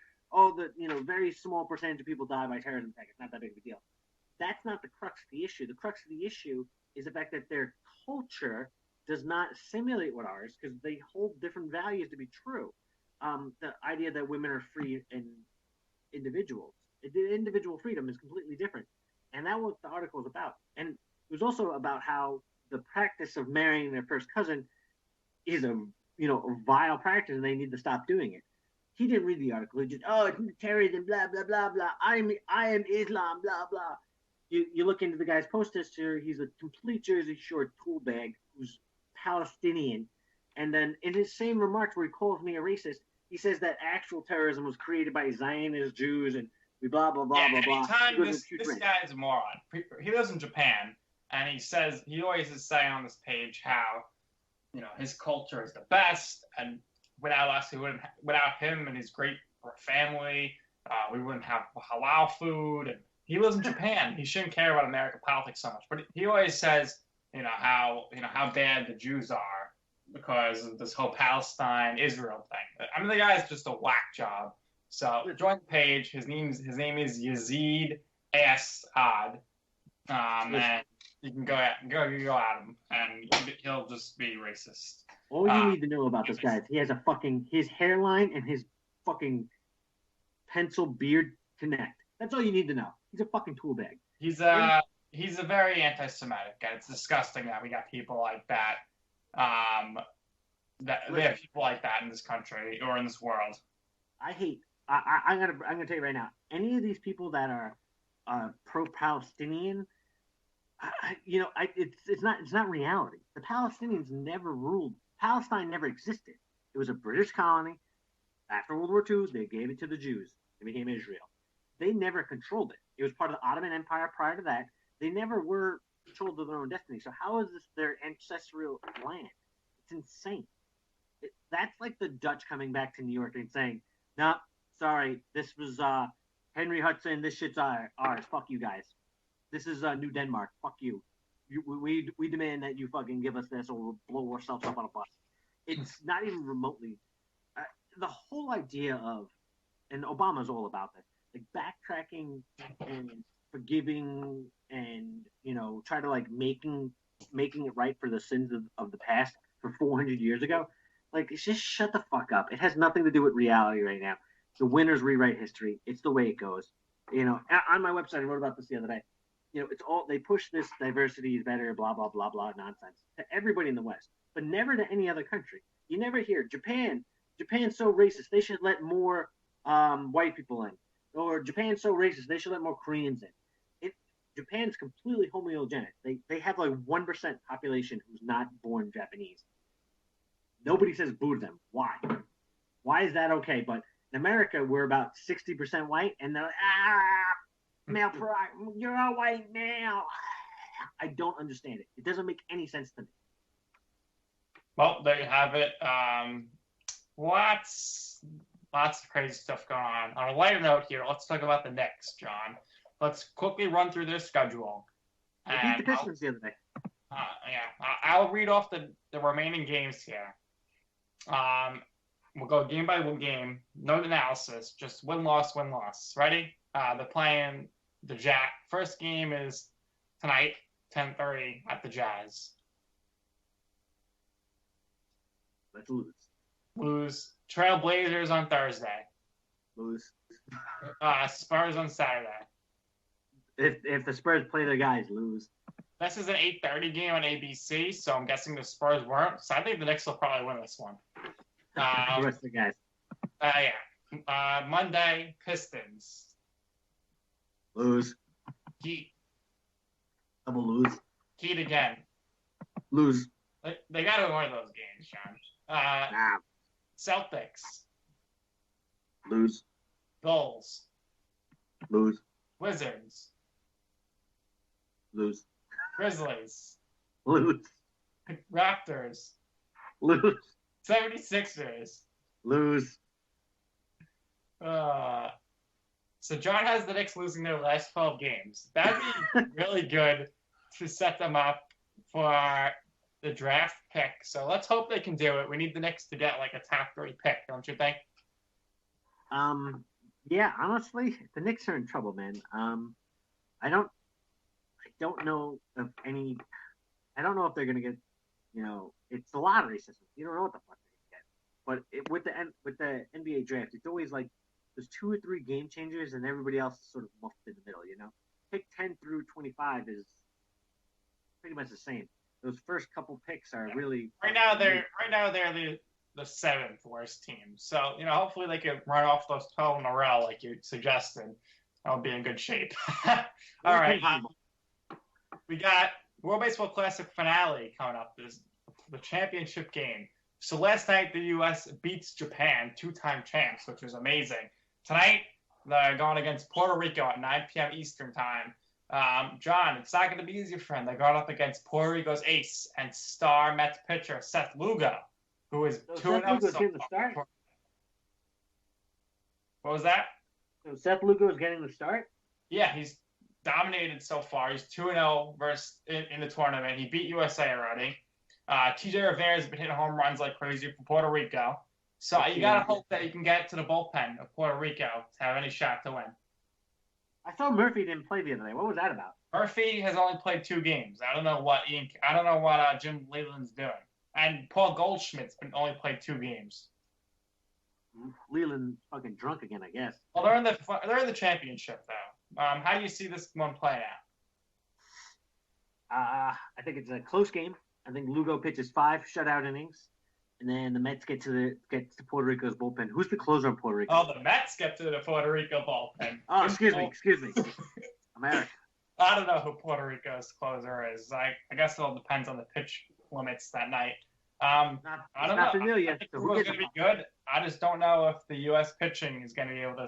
very small percentage of people die by terrorism attack. It's not that big of a deal. That's not the crux of the issue. The crux of the issue is the fact that their culture does not simulate what ours, because they hold different values to be true. The idea that women are free and individuals. The individual freedom is completely different. And that's what the article is about. And it was also about how the practice of marrying their first cousin is a vile practice, and they need to stop doing it. He didn't read the article. He just, it's terrorism, blah, blah, blah, blah. I am Islam, blah, blah. You look into the guy's post history, he's a complete Jersey Shore tool bag who's Palestinian. And then in his same remarks where he calls me a racist, he says that actual terrorism was created by Zionist Jews and blah, blah, blah, blah, blah. This guy is a moron. He lives in Japan, and he always is saying on this page how, his culture is the best, and without him and his great great-family. We wouldn't have halal food. And he lives in Japan. He shouldn't care about American politics so much. But he always says, how bad the Jews are because of this whole Palestine-Israel thing. I mean, the guy's just a whack job. So join the page. His name is Yazid Assad. And you can go at him, and he'll just be racist. All you need to know about this guy is he has his hairline and his fucking pencil beard connect. That's all you need to know. He's a fucking tool bag. He's a very anti-Semitic guy. It's disgusting that we got people like that. We have people like that in this country or in this world. I'm gonna tell you right now. Any of these people that are pro-Palestinian, it's not reality. The Palestinians never ruled. Palestine never existed. It was a British colony. After World War II, they gave it to the Jews. It became Israel. They never controlled it. It was part of the Ottoman Empire prior to that. They never were controlled of their own destiny. So how is this their ancestral land? It's insane. That's like the Dutch coming back to New York and saying, "No, sorry, this was Henry Hudson. This shit's ours. Fuck you guys. This is New Denmark. Fuck you. We demand that you fucking give us this, or we'll blow ourselves up on a bus." It's not even remotely. The whole idea of, and Obama's all about this, like backtracking and forgiving, and try to like making it right for the sins of the past for 400 years ago. Like, just shut the fuck up. It has nothing to do with reality right now. The winners rewrite history. It's the way it goes. On my website, I wrote about this the other day. It's all, they push this diversity is better, blah, blah, blah, blah nonsense to everybody in the West, but never to any other country. You never hear Japan's so racist. They should let more white people in. or Japan's so racist, they should let more Koreans in. Japan's completely homogeneous. They have like 1% population who's not born Japanese. Nobody says boo to them. Why? Why is that okay? But in America, we're about 60% white, and they're like, male pride, you're a white male. I don't understand it. It doesn't make any sense to me. Well, there you have it. Lots of crazy stuff going on. On a lighter note here, let's talk about the Knicks, John. Let's quickly run through their schedule. They beat the Pistons the other day. I'll read off the remaining games here. We'll go game by game. No analysis, just win-loss, win-loss. Ready? They're playing the Jazz. First game is tonight, 10:30 at the Jazz. Let's lose. Lose. Trailblazers on Thursday. Lose. Spurs on Saturday. If the Spurs play their guys, lose. This is an 8:30 game on ABC, so I'm guessing the Spurs weren't. So I think the Knicks will probably win this one. The rest of the guys. Monday, Pistons. Lose. Heat. Double lose. Heat again. Lose. They got to win one of those games, John. Celtics. Lose. Bulls. Lose. Wizards. Lose. Grizzlies. Lose. Raptors. Lose. 76ers. Lose. So John has the Knicks losing their last 12 games. That'd be really good to set them up for the draft pick. So let's hope they can do it. We need the Knicks to get like a top 3 pick, don't you think? Yeah, honestly, the Knicks are in trouble, man. I don't know of any. I don't know if they're gonna get. It's the lottery system. You don't know what the fuck they're gonna get. But with the NBA draft, it's always like there's 2 or 3 game changers, and everybody else is sort of muffed in the middle. Pick 10 through 25 is pretty much the same. Those first couple picks are really. Right now they're the 7th worst team. So hopefully they can run off those 12 in a row like you suggested. I'll be in good shape. All right. We got World Baseball Classic finale coming up. This the championship game. So last night the U.S. beats Japan, 2-time champs, which was amazing. Tonight they're going against Puerto Rico at 9 p.m. Eastern time. John, it's not going to be easy, friend. They got up against Puerto Rico's ace and star Mets pitcher Seth Lugo, who is 2-0 so far. What was that? So Seth Lugo is getting the start? Yeah, he's dominated so far. He's 2-0 in the tournament. He beat USA already. TJ Rivera's been hitting home runs like crazy for Puerto Rico. So you got to hope that you can get to the bullpen of Puerto Rico to have any shot to win. I saw Murphy didn't play the other day. What was that about? Murphy has only played 2 games. I don't know what Jim Leland's doing. And Paul Goldschmidt's only played 2 games. Leland's fucking drunk again, I guess. Well, they're in the championship though. How do you see this one playing out? I think it's a close game. I think Lugo pitches 5 shutout innings, and then the Mets get to Puerto Rico's bullpen. Who's the closer on Puerto Rico? Oh, the Mets get to the Puerto Rico bullpen. Oh, excuse me. America. I don't know who Puerto Rico's closer is. I guess it all depends on the pitch limits that night. I don't know. Familiar. I think Lugo's going to be good. I just don't know if the U.S. pitching is going to be able to.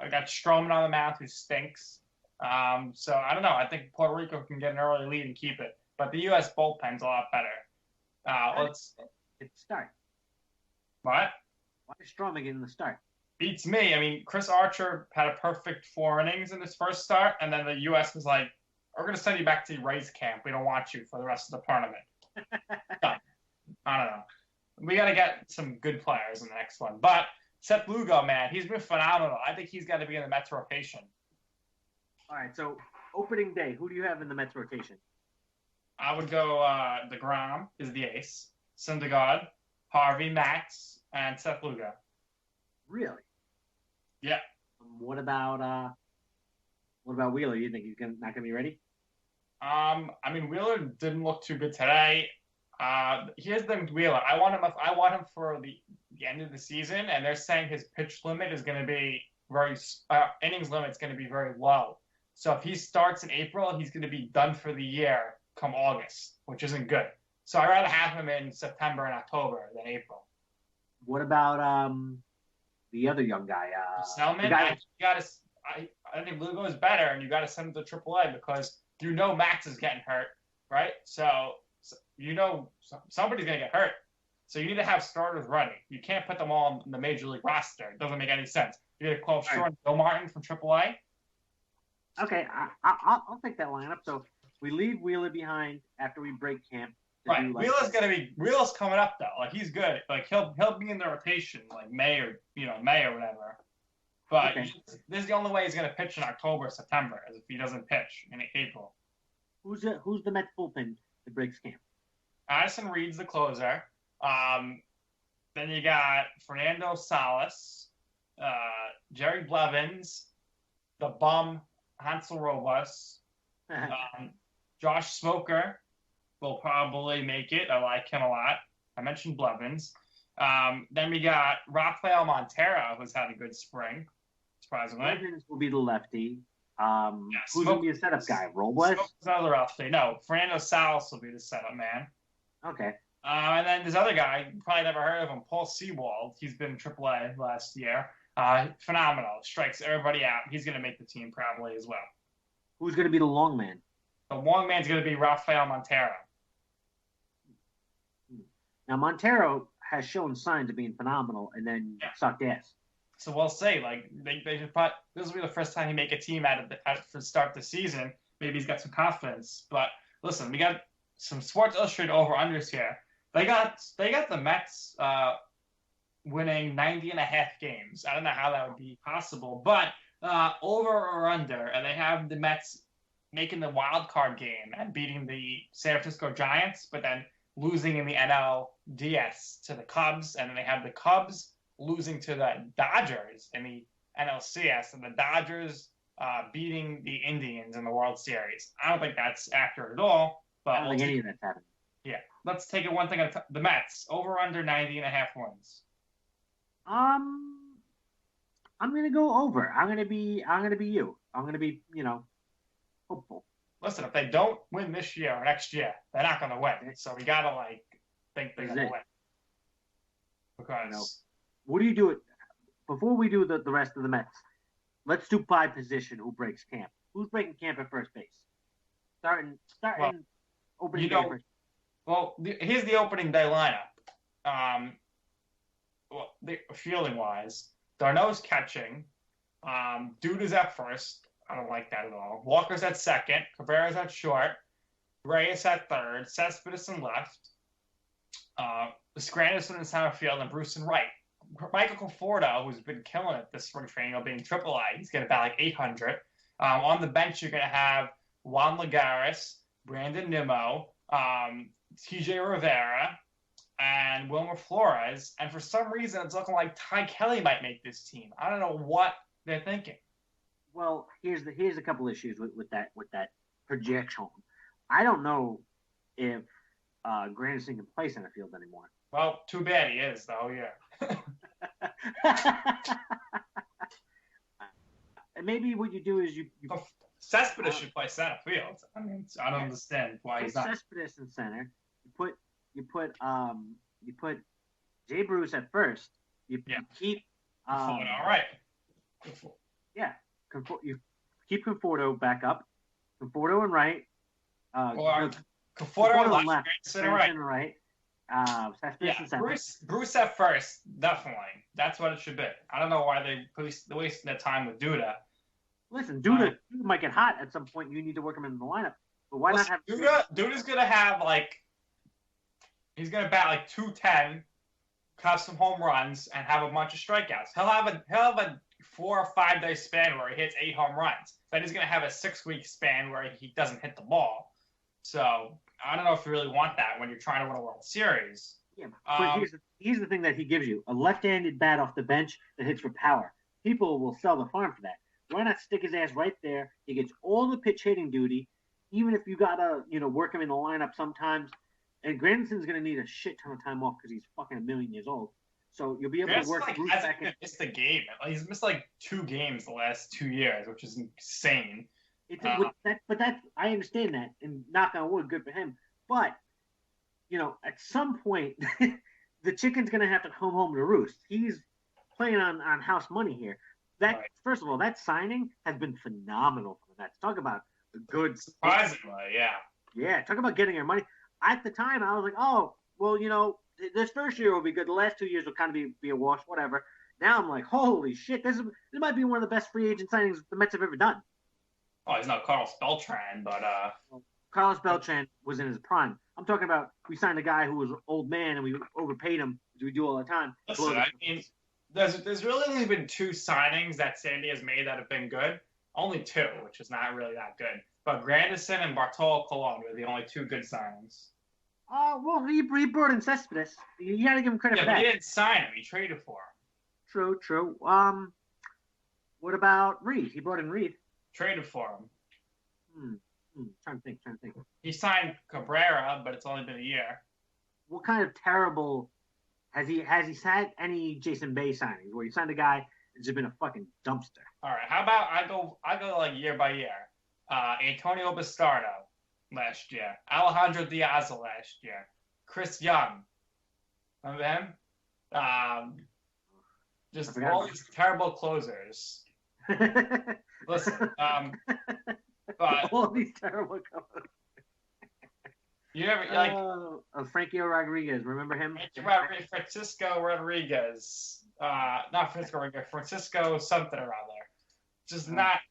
I got Stroman on the mound who stinks. So I don't know. I think Puerto Rico can get an early lead and keep it. But the U.S. bullpen's a lot better. Let's start. What? Why is Stroman getting the start? Beats me. I mean, Chris Archer had a perfect 4 innings in his first start, and then the U.S. was like, we're going to send you back to Rays camp. We don't want you for the rest of the tournament. I don't know. We got to get some good players in the next one. But Seth Lugo, man, he's been phenomenal. I think he's got to be in the Mets rotation. All right, so opening day, who do you have in the Mets rotation? I would go DeGrom is the ace, Syndergaard, Harvey, Max, and Seth Lugo. Really? Yeah. What about Wheeler? You think he's not gonna be ready? I mean, Wheeler didn't look too good today. Here's the Wheeler. I want him for the end of the season, and they're saying his pitch limit is going to be innings limit's going to be very low. So if he starts in April, he's going to be done for the year come August, which isn't good. So I'd rather have him in September and October than April. What about the other young guy? Selman, I think Lugo is better, and you got to send him to AAA because Max is getting hurt, right? So somebody's going to get hurt. So you need to have starters ready. You can't put them all in the major league roster. It doesn't make any sense. You need to call Sean Bill Martin from AAA. Okay, I'll take that lineup. So we leave Wheeler behind after we break camp. Right, Wheeler's coming up though. Like he's good. Like he'll be in the rotation like May or whatever. But this is the only way he's going to pitch in October, September, as if he doesn't pitch in April. Who's the Mets bullpen that breaks camp? Addison Reed's the closer. Then you got Fernando Salas, Jerry Blevins, the bum Hansel Robles, Josh Smoker will probably make it. I like him a lot. I mentioned Blevins. Then we got Rafael Montero, who's had a good spring, surprisingly. Blevins will be the lefty. Who's going to be a setup guy? Robles? Smoker's another lefty. No, Fernando Salas will be the setup man. Okay. And then this other guy, you probably never heard of him, Paul Sewald. He's been in AAA last year. Phenomenal. Strikes everybody out. He's going to make the team probably as well. Who's going to be the long man? The long man's going to be Rafael Montero. Now, Montero has shown signs of being phenomenal and then sucked ass. So we'll see. Like they should this will be the first time he make a team at the start of the season. Maybe he's got some confidence. But listen, we got some Sports Illustrated over-unders here. They got the Mets winning 90.5 games. I don't know how that would be possible, but over or under, and they have the Mets making the wild card game and beating the San Francisco Giants, but then losing in the NLDS to the Cubs, and then they have the Cubs losing to the Dodgers in the NLCS, and the Dodgers beating the Indians in the World Series. I don't think that's accurate at all. But I don't think any of that's happening. Yeah, let's take it one thing at a time. The Mets over under 90.5 wins. I'm gonna go over. I'm gonna be you. I'm gonna be hopeful. Listen, if they don't win this year or next year, they're not gonna win. So we gotta think they're gonna win. Because what do you do before we do the rest of the Mets? Let's do by position. Who breaks camp? Who's breaking camp at first base? Starting opening day first. Well, here's the opening day lineup. Fielding wise, Darno's catching. Duda's at first. I don't like that at all. Walker's at second. Cabrera's at short. Reyes at third. Cespedes in left. Scranderson in center field, and Bruce in right. Michael Conforto, who's been killing it this spring training, will be in AAA. He's going to bat like 800. On the bench, you're going to have Juan Lagares, Brandon Nimmo, TJ Rivera, and Wilmer Flores. And for some reason, it's looking like Ty Kelly might make this team. I don't know what they're thinking. Well, here's a couple issues with that projection. I don't know if Granderson can play center field anymore. Well, too bad he is, though. Yeah. And maybe what you do is you Cespedes should play center field. I mean, I don't understand why he's not. Cespedes in center. You put Jay Bruce at first. You keep. All right. Yeah, you keep Conforto back up. Conforto in right. Conforto in left. Center right. Cespedes in center. Bruce at first, definitely. That's what it should be. I don't know why they're wasting their time with Duda. Listen, Duda might get hot at some point. You need to work him in the lineup. But why not have Duda's gonna have he's gonna bat like 210, have some home runs, and have a bunch of strikeouts. He'll have a 4 or 5 day span where he hits 8 home runs. Then he's gonna have a 6-week span where he doesn't hit the ball. So I don't know if you really want that when you're trying to win a World Series. Yeah, but here's the thing that he gives you: a left-handed bat off the bench that hits for power. People will sell the farm for that. Why not stick his ass right there? He gets all the pitch hitting duty, even if you gotta work him in the lineup sometimes. And Granderson's gonna need a shit ton of time off because he's fucking 1 million years old. So you'll be able Durst to work like Bruce hasn't back in. even missed a game. Like, he's missed like 2 games the last 2 years, which is insane. But that's I understand that, and knock on wood, good for him. But at some point, the chicken's gonna have to come home to roost. He's playing on house money here. That Right. First of all, that signing has been phenomenal for the Mets. Talk about a good. Surprisingly, yeah. Yeah, talk about getting your money. At the time, I was like, oh, well, this first year will be good. The last 2 years will kind of be a wash, whatever. Now I'm like, holy shit, this might be one of the best free agent signings the Mets have ever done. Oh, he's not Carlos Beltran, but Carlos Beltran was in his prime. I'm talking about we signed a guy who was an old man and we overpaid him, as we do all the time. listen, I mean, there's really only been 2 signings that Sandy has made that have been good. Only 2, which is not really that good. But Grandison and Bartolo Colon were the only 2 good signings. Well, he brought in Cespedes. You got to give him credit for Yeah, but that. he didn't sign him. He traded for him. True. What about Reed? He brought in Reed. Traded for him. Trying to think. He signed Cabrera, but it's only been a year. What kind of terrible has he had any Jason Bay signings where he signed a guy that's just been a fucking dumpster? All right, how about I go like year by year. Antonio Bastardo last year. Alejandro Diaz last year. Chris Young. Remember him? Just all these terrible closers. Listen, but all these terrible colors. you ever Frankie Rodriguez, remember him? Francisco Rodriguez, not Francisco Rodriguez, Francisco something around there. Just not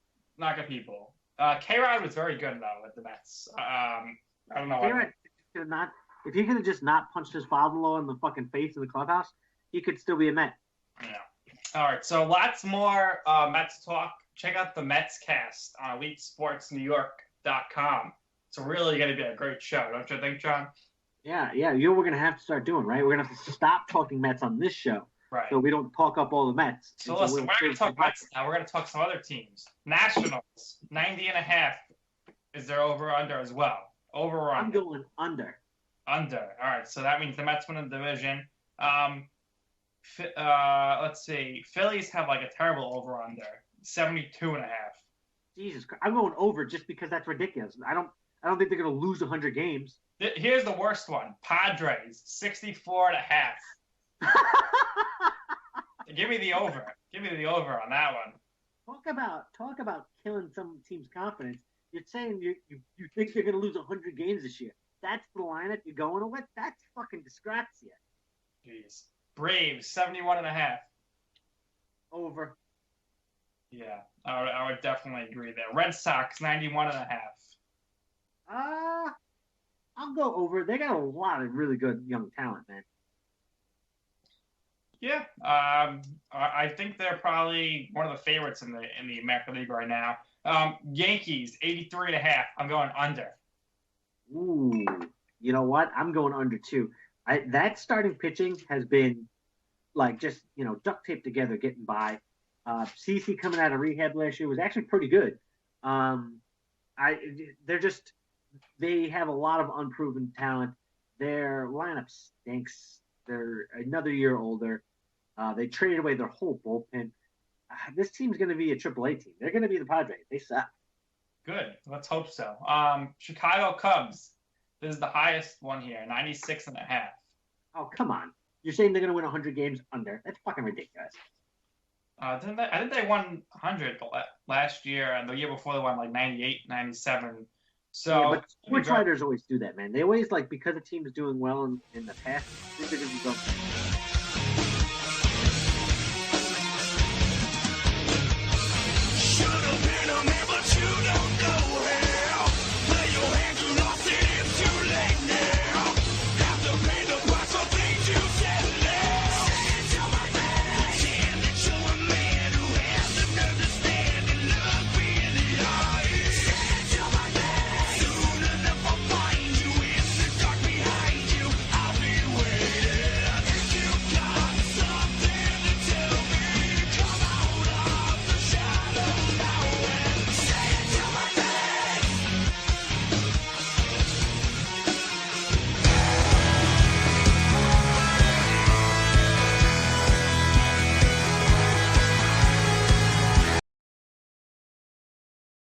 good people. K-Rod was very good though with the Mets. I don't know. K-Rod could not. If he could have just not punched his father-in-law in the fucking face in the clubhouse, he could still be a Met. Yeah. All right, so lots more Mets talk. Check out the Mets cast on EliteSportsNewYork.com. It's really going to be a great show, don't you think, John? Yeah. We're going to have to start doing, right? We're going to have to stop talking Mets on this show. Right. So we don't talk up all the Mets. So listen, we're not going to talk Mets now. We're going to talk some other teams. Nationals, 90.5 is their over-under as well. Over or under? I'm going under. Under. All right, so that means the Mets win the division. Let's see. Phillies have like a terrible over-under, 72.5. Jesus Christ. I'm going over just because that's ridiculous. I don't think they're going to lose 100 games. Here's the worst one. Padres, 64.5. Give me the over. Give me the over on that one. Talk about killing some team's confidence. You're saying you think they're going to lose 100 games this year. That's the lineup you're going with? That's fucking disgracia. Jeez. Braves, 71.5. Over. Yeah, I would definitely agree there. Red Sox, 91.5. I'll go over. They got a lot of really good young talent, man. Yeah, I think they're probably one of the favorites in the American League right now. Yankees, 83.5. I'm going under. Ooh, you know what? I'm going under too. That starting pitching has been like just duct taped together, getting by. CC coming out of rehab last year was actually pretty good. They have a lot of unproven talent. Their lineup stinks. They're another year older. They traded away their whole bullpen. This team's going to be a AAA team. They're going to be the Padres. They suck. Good. Let's hope so. Chicago Cubs. This is the highest one here, 96.5. Oh, come on. You're saying they're going to win 100 games under. That's fucking ridiculous. I think they won 100 last year, and the year before they won like 98, 97. So, yeah, but sports writers always do that, man. They always, because a team is doing well in the past, they're going to go.